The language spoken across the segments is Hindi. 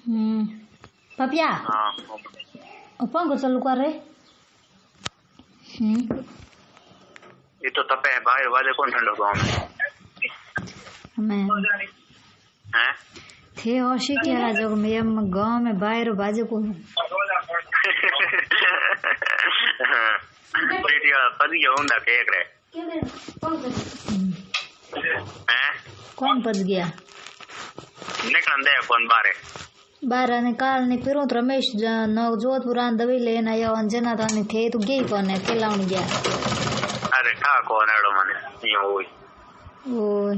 पपिया हाँ पंखो चालू कर रे। ये तो तपे है बाहर वाले कौन ठंडो गाँव में मैं हैं थे होशी क्या जो मैं गांव में बाहर बाजे को प्रीतिया पदी होंदा केक रे हैं कौन पद गया निकल दे कौन बारे बारह निकाल ने फिर तो रमेश नौ जोधपुर दवाई लेना या अंजना था ने थे तो गई कौन है के लाउन गया अरे का कौन है मने यो ओए ओए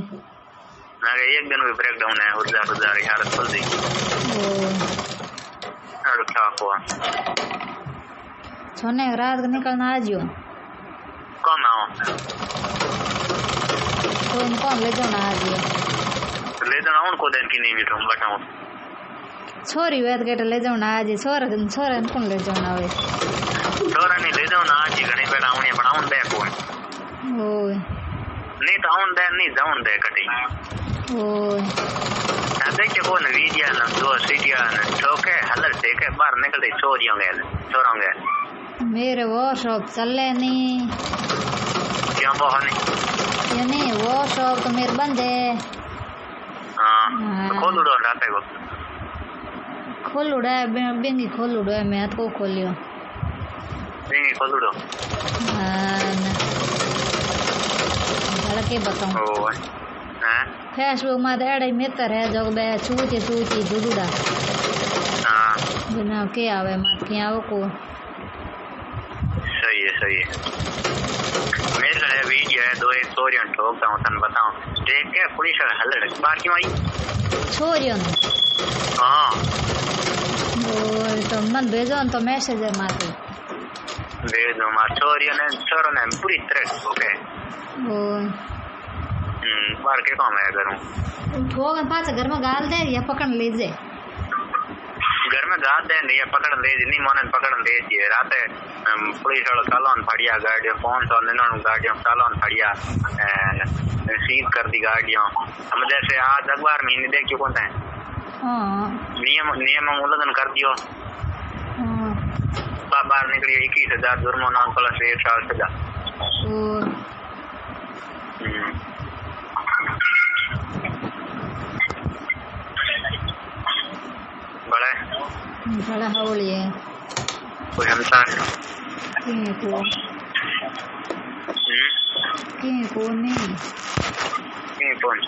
नागे एक दिन भी ब्रेक डाउन है हजार हालत खुल दी अरे का कौन सोने रात को निकलना आज यो कौन आओ कौन ले जाना आज यो ले जाना उनको दिन की नहीं मिलूं बताऊं छोरी वेद के ले जाना आज छोरा कौन ले जाना वे छोरा नहीं ले जाना आज घणी बेटा उन्हें बनाऊं दे कौन ओए नहीं तो आउं दे नहीं जाऊं दे कटी ओए देख के कौन वीडियो न दो सीटिया न ठोके हलर से के बाहर निकलते चोरियों गए चोरों गए मेरे वो शॉप चले नहीं क्यों बहुत नहीं ये नहीं वो शॉप तो मेरे बंद है हाँ खोल उड़ो रात को खोल उड़ा है बेंगी खोल उड़ा है मैं हाथ को खोलियो बेंगी खोल उड़ो भला के बताऊं ओ हैं फेसबुक में तो एडे मित्र है जो बे छूची दुडुड़ा हाँ बिना के आवे मत के आओ को सही है मेरे लिए वीडियो है दो एक चोरियां ठोकता हूँ तन बताऊं देख के पुलिस हलर बाहर क्यों आई छोरियों हाँ और तो मन भेजो तो मैसेज है माते भेजो मार चोरियों ने चोरों ने पूरी तरह ठोके और बाहर के काम है करूँ ठोक पास घर में गाल दे या पकड़ ले जे घर में गाद दे नहीं पकड़ ले नहीं मोने पकड़ ले दिए रात पुलिस वाला चालान फड़िया गाड़ियों फोन तो निन्नों गाड़ियों चालान फड़िया सीज कर दी गाड़ियों हम जैसे आज अखबार में नहीं देखियो कौन है नियम उल्लंघन कर दियो बाहर निकली 21,000 जुर्माना प्लस 1 साल सजा बड़ा हवली है कोई हमसा को नहीं कौन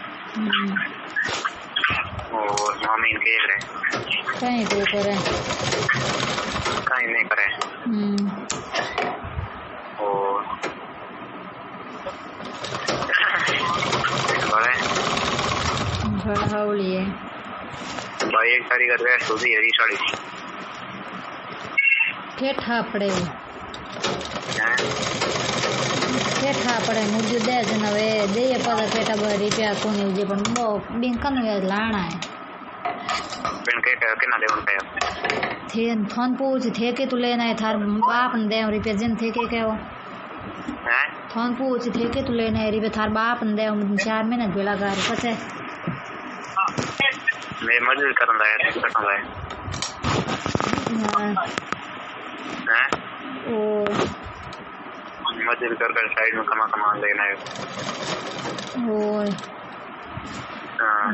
ओ मम्मी के रे कहीं को करे कहीं नहीं करे ओ बड़ा हवली है भाई एक साड़ी का ड्रेस होती है साड़ी ठेठा पड़े ठेठा पड़े मुझे दे जन वे दे पता ठेठा भरी पे कोनी जे पण बो बिंकन वे लाना है बिन के कितना दे उन पे थे थन पूछ थे के तू लेना है थार बाप ने दे रुपया जिन थे के हो हैं थन पूछ थे के तू लेना है रुपया थार बाप ने दे 4 महीने भेला कर पछे मैं मजदूर करन लाया सकता है हैं ओ मजदूर कर साइड में कमा लेना है और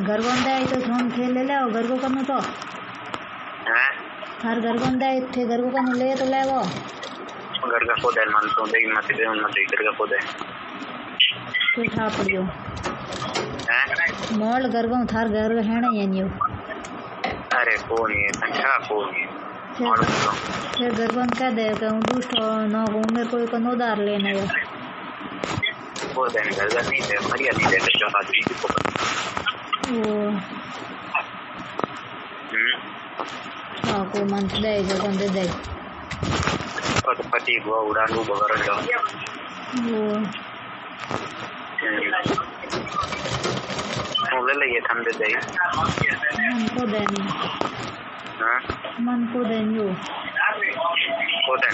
घर बंदा है तो हम खेल ले और घर को करना तो हैं हर घर बंदा है थे घर को करना ले तो ले वो घर का खुद है मान तो दे मत दे उन मत घर का खुद है तो था पड़ियो हैं मोल घर को थार घर है ना ये अरे कौन है संख्या कौन है फिर घर बंद कर दे तो दुष्ट न मेरे को एक उधार लेना है वो देने घर नहीं दे मरिया नहीं दे जो आदमी को हाँ को मन दे जो बंदे दे तो पति को उड़ानू बगर लो वो ले ये ठंडे दे मन को देनी हां मन को देनी को दे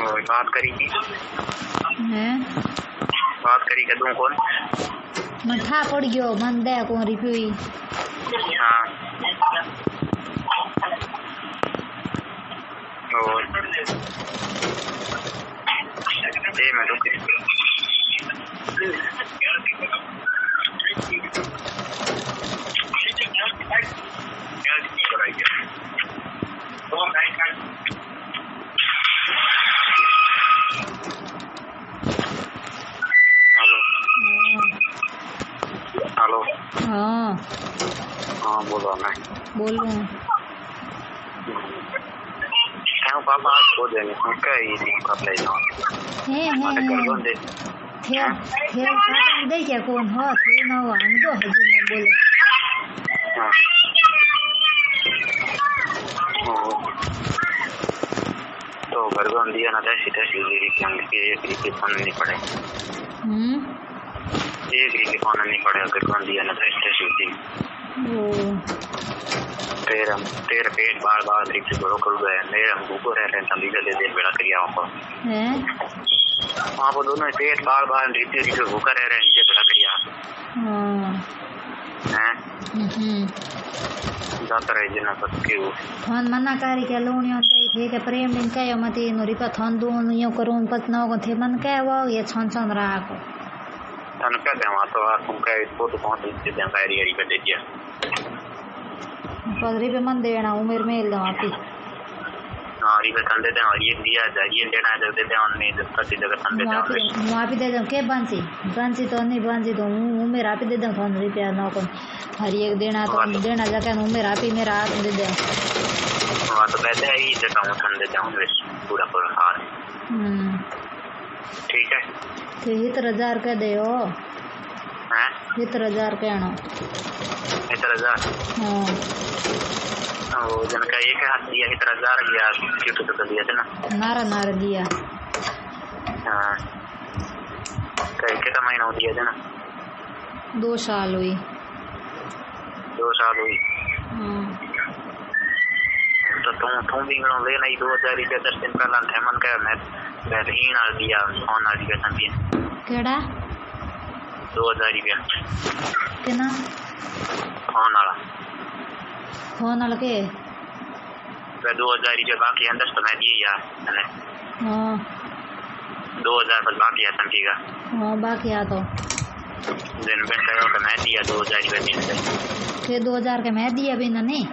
और बात करी की हैं बात करी के दूं कौन मन था पड़ गयो मन दे को रिप्यू हाँ और ये मैं रुक हेलो हेलो हाँ हाँ बोलो मैं बोलूँ क्या पापा आज को देने को कई दिन का ले जाओ हे मारे कर दो दे થેર થેર કાઢીને દઈ ગયા કોણ હો થેર ન વાંધો હજુ ન બોલે हाँ तो घर को दिया ना था सीधा सीधी कि हम के एक रीति फोन नहीं पड़े एक रीति फोन नहीं पड़े घर को दिया ना था सीधा सीधी ओ तेरा पेट बार बार रीति बड़ो कर गए मेरे हम भूखो रह रहे तभी जल्दी देर बेड़ा करिया हमको હે वहाँ पर दोनों पेट बार बार रीति रीति भूखा रह रहे नीचे बेड़ा करिया હા हैं હમ जाता रहे जिन्ना पर क्यों ફોન મના કરી કે લોણિયો થઈ કે પ્રેમ ને કયો મતી એનો રીપા થંદુ યો કરું પત ન કો થે મન કહેવો એ છન છન રાખો तन क्या दे वहाँ तो आप उनका फोटो पहुँच लीजिए जानकारी हरी कर दीजिए પગ રીપે મન દેણા ઉમેર મેલ દો આપી हाँ ये बतन देते हैं और ये दिया जाए ये देना है जब देते हैं और नहीं जब कभी जगह तन देते हैं હું આપી દે દઉં કે બાંસી તો નહીં બાંસી તો હું ઉમેર આપી દે દઉં ફોન રૂપિયા ન કો હરી એક દેણા તો દેણા જગ્યા ઉમેર આપી મેરા હાથ દે દે हाँ तो कहते हैं ये जगह मैं तन देता हूँ पूरा पूरा हाथ ठीक है તે 70,000 કહ દે હો हैं 70,000 કહેણો इतना हजार હા वो जन का एक हाथ दिया इतना हजार गया क्यों तो दिया था ना નારા નારા દિયા हाँ कई कितना महीना हो दिया था ना 2 साल हुई 2 साल हुई हाँ तो तुम भी ले नहीं 2,000 रुपया 10 दिन पहला थे मन का मैं हीन आ दिया फोन आ दिया समझिए केड़ा 2,000 रुपया केना फोन वाला फोन वाला के 2,000 रुपया बाकी है 10 तो मैं दिए यार मैंने हाँ 2,000 बस बाकी है समझिएगा हाँ बाकी आ तो दिन में कहो तो मैं दिया 2,000 रुपया दिन से के 2,000 के मैं दिया भी ना नहीं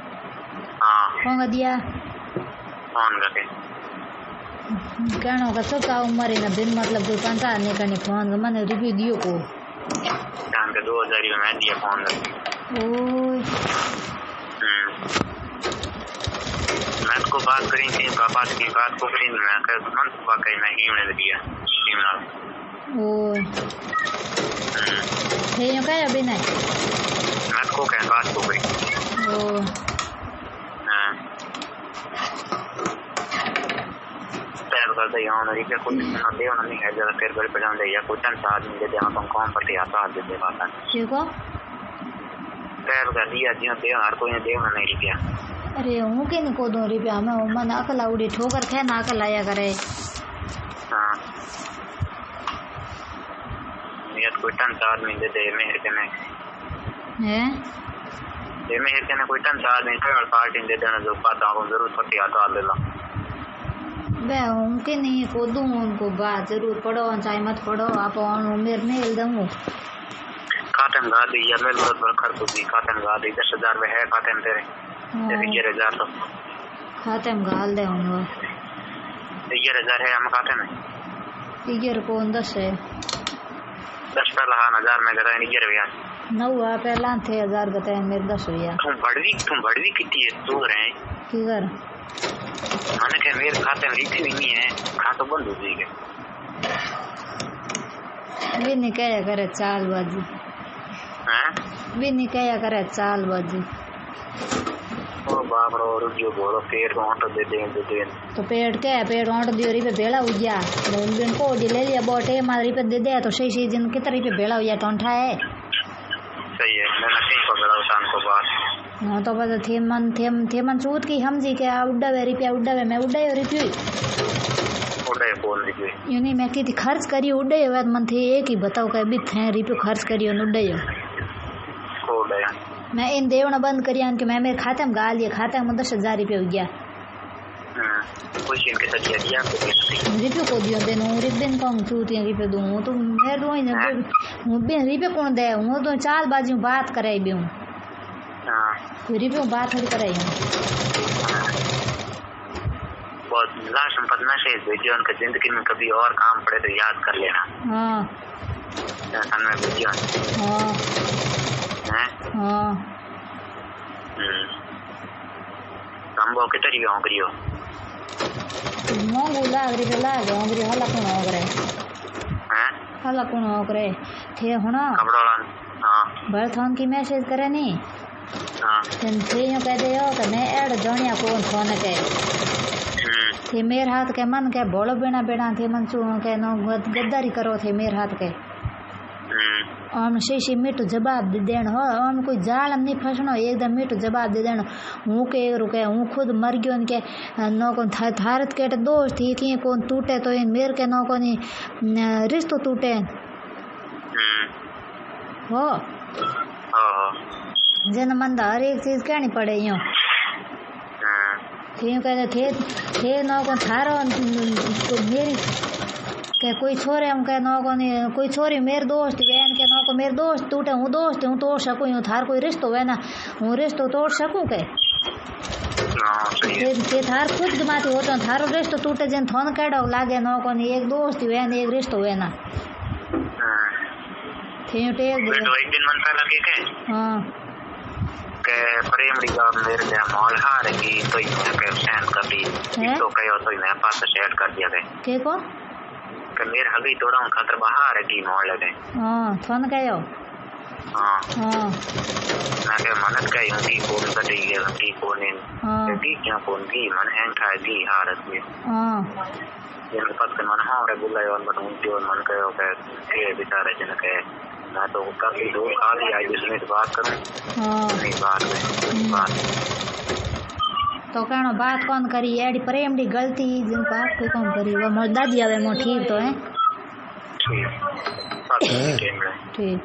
हाँ कौन का दिया फोन करके कहना का सब का उम्र है ना बिन मतलब कोई पंचा नहीं करने फोन का मैंने रिव्यू दियो को टाइम के 2,000 रुपया मैं दिया फोन करके ओए मैं को बात करी थी पापा की बात को करी मैं कर मन वाकई मैं ही उन्हें दिया टीमना ओए थे यो का अभी नहीं मैं को कह बात को करी ओ हां पैर कर दे यहाँ नहीं कोई ना दे ना नहीं है जरा फिर बड़े पजाम दे या कुछ अंत आदमी दे यहाँ तुम कौन पट्टी आता दे दे बात देखो पैर कर दिया जियो दे हर कोई ने दे ना नहीं रुपया अरे हूँ के नहीं को दो रुपया मैं मन अकल उड़ी ठोकर खे ना अकल आया करे हाँ ये कोई टन आदमी दे दे मेहर के नहीं हैं ये मेहर के कोई टन आदमी थर्ड पार्टी दे देना जो पाता हो जरूर पट्टी आता ले लो बे हूँ के नहीं को दूँ उनको बात जरूर पढ़ो चाहे मत पढ़ो आप उमेर में हिल दूँ खाते में गा दी या मेरे बहुत बड़ा खर्च होगी खाते में गा दी 10,000 में है खाते में तेरे 11,000 तो खाते में गाल दे उन 11,000 है हम खाते में 11 को 10 है 10 पहला हाँ 1,000 में गया 11,000 9 हुआ पहला थे 1,000 बताए मेरे 10 हुआ तुम बड़वी कितनी है दूर है की कर मैंने कहा मेरे खाते में लिखी हुई नहीं है खाता बंद हो जाएगा भी नहीं कया करे चालबाजी हैं भी नहीं कया करे चालबाजी ओ बाप रो रुकियो बोलो पेट को ऑटो दे दे तो पेट के पेट ऑट दियो री पे भेड़ा हो गया बिन को डी ले लिया बोटे मारी पे दे दे तो सही दिन कितने री पे भेड़ा हो गया टोंठा है सही है मैंने कहीं को बड़ा उठान को बात हाँ तो बस थे मन सूत की समझी के उड़ावे रुपया उड़ावे मैं उड़ायो रुपये उड़े बोल दीजिए यूँ नहीं मैं की थी खर्च करी उड़ायो मन थे एक ही बताओ कहीं भी थे रुपये खर्च करियो उड़ायो उड़े मैं इन देवना बंद करिया कि मैं मेरे खाते में गाल दिया, खाते में 10,000 रुपये हो गया। कुछ इनके तकिया दिया रिपे को दियो देनो रिबन को चूतिया रिपे दूं तो मैं रोई ने बिन रिपे कौन दे हूं तो चाल बाजी बात कराई बिऊ। हां रिपे बात थोड़ी कराई बहुत लाश संपन्ना से वीडियो उनके जिंदगी में कभी और काम पड़े तो याद कर लेना। हां सन में वीडियो हां हां संभव के तरीके हो करियो मोंगू लाग होंगरी हला कौन हो करे हैं हला कौन हो करे थे होना कपड़ोला हां बर्थन की मैसेज करे नी हां थे यो कह दे हो कि मैं एड जणिया कौन फोन के थे मेरे हाथ के मन के बोलो बेना बेना थे मन चू के नो गद्दारी करो थे मेरे हाथ के आम शीशी मीठो जवाब दे देन हो आम कोई जाल नहीं फसनो एकदम मीठो जवाब दे देन हूँ के रुके हूँ खुद मर गयो के नो को थारत के दोस्त थी कि कौन टूटे तो इन मेर के नो को रिश्तो टूटे हो जन मन हर एक चीज कहनी पड़े यो कहते थे नो को थारो मेरी के कोई छोरे हम के नो को कोई छोरी मेरे दोस्त बहन के नो को मेरे दोस्त टूटे हूँ दोस्त हूँ तोड़ सकूँ यूँ थार कोई रिश्तो है ना हूँ रिश्तो तोड़ सकूँ के थार खुद दिमाती होते थारो रिश्तो टूटे जिन थोन कैडो लागे नो को एक दोस्त है ना एक रिश्तो है ना थे टेक दे एक दिन मन पहला के हां के प्रेम रिगा मेरे लिए मॉल हार की तो मैं के सहन कभी तो कयो तो मैं पास शेयर कर दिया गए के को के मेरे हगी तोड़ा खातर बाहर की मॉल लगे हां फोन कयो हां मैं के मनत का यूं की कौन कटे ये की कौन है की क्या कौन की मन हैंग था दी हारत में हां ये पत के मन हां रे बुलायो मन जो मन कयो के बेचारे जन के मैं तो काफी दूर खाली आई जिसमें बात करूं नहीं बात तो कहना बात कौन करी एडी प्रेम डी गलती जिन बात कोई कौन करी वो मोर दादी आवे मो ठीक तो है ठीक